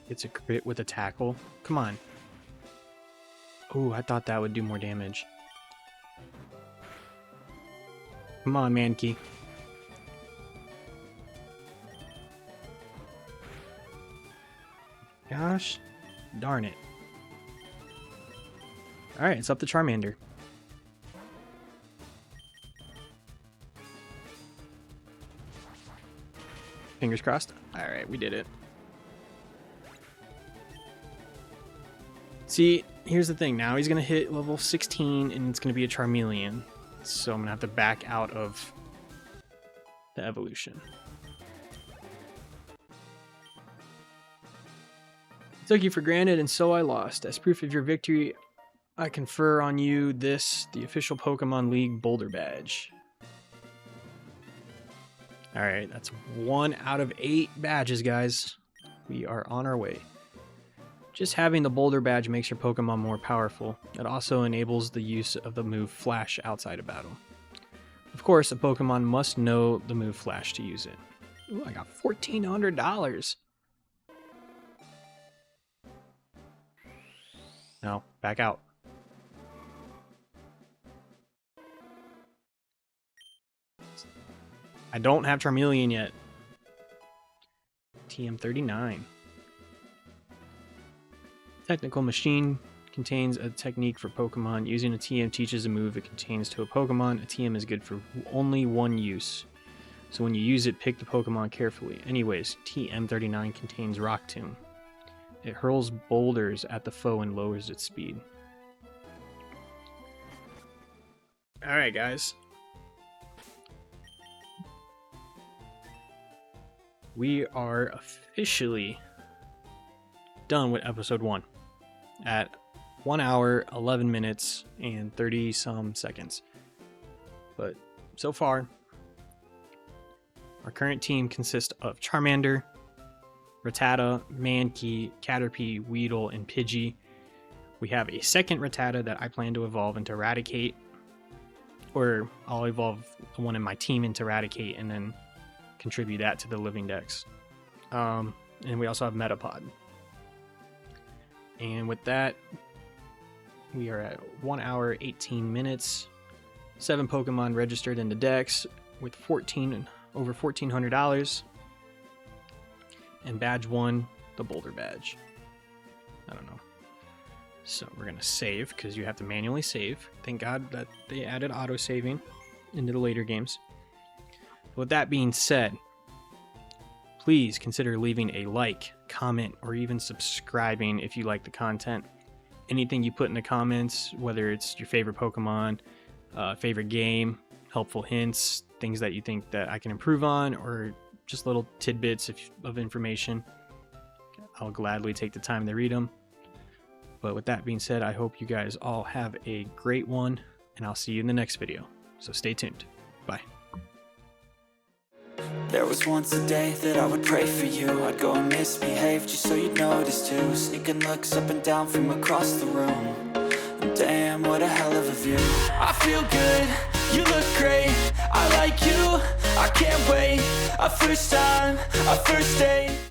Gets a crit with a tackle. Come on. Oh, I thought that would do more damage. Come on, Mankey. Gosh darn it. Alright, it's up to Charmander. Fingers crossed. All right, we did it. See, here's the thing. Now he's going to hit level 16, and it's going to be a Charmeleon. So I'm going to have to back out of the evolution. Took you for granted, and so I lost. As proof of your victory, I confer on you this, the official Pokemon League Boulder Badge. Alright, that's 1 out of 8 badges, guys. We are on our way. Just having the Boulder Badge makes your Pokemon more powerful. It also enables the use of the move Flash outside of battle. Of course, a Pokemon must know the move Flash to use it. Ooh, I got $1,400. No, back out. I don't have Charmeleon yet. TM39. Technical Machine contains a technique for Pokemon. Using a TM teaches a move it contains to a Pokemon. A TM is good for only one use. So when you use it, pick the Pokemon carefully. Anyways, TM39 contains Rock Tomb. It hurls boulders at the foe and lowers its speed. Alright, guys. We are officially done with episode 1 at 1 hour, 11 minutes, and 30 some seconds. But so far, our current team consists of Charmander, Rattata, Mankey, Caterpie, Weedle, and Pidgey. We have a second Rattata that I plan to evolve into Eradicate, or I'll evolve one in my team into Eradicate and then contribute that to the living dex. And we also have Metapod. And with that, we are at 1 hour, 18 minutes, 7 Pokemon registered in the dex with over $1,400. And badge 1, the Boulder Badge. I don't know. So we're going to save, because you have to manually save. Thank God that they added auto-saving into the later games. With that being said, please consider leaving a like, comment, or even subscribing if you like the content. Anything you put in the comments, whether it's your favorite Pokemon, favorite game, helpful hints, things that you think that I can improve on, or just little tidbits of information, I'll gladly take the time to read them. But with that being said, I hope you guys all have a great one, and I'll see you in the next video. So stay tuned. Bye. There was once a day that I would pray for you. I'd go and misbehave just so you'd notice too. Sneaking looks up and down from across the room. And damn, what a hell of a view. I feel good, you look great, I like you, I can't wait. A first time, a first date.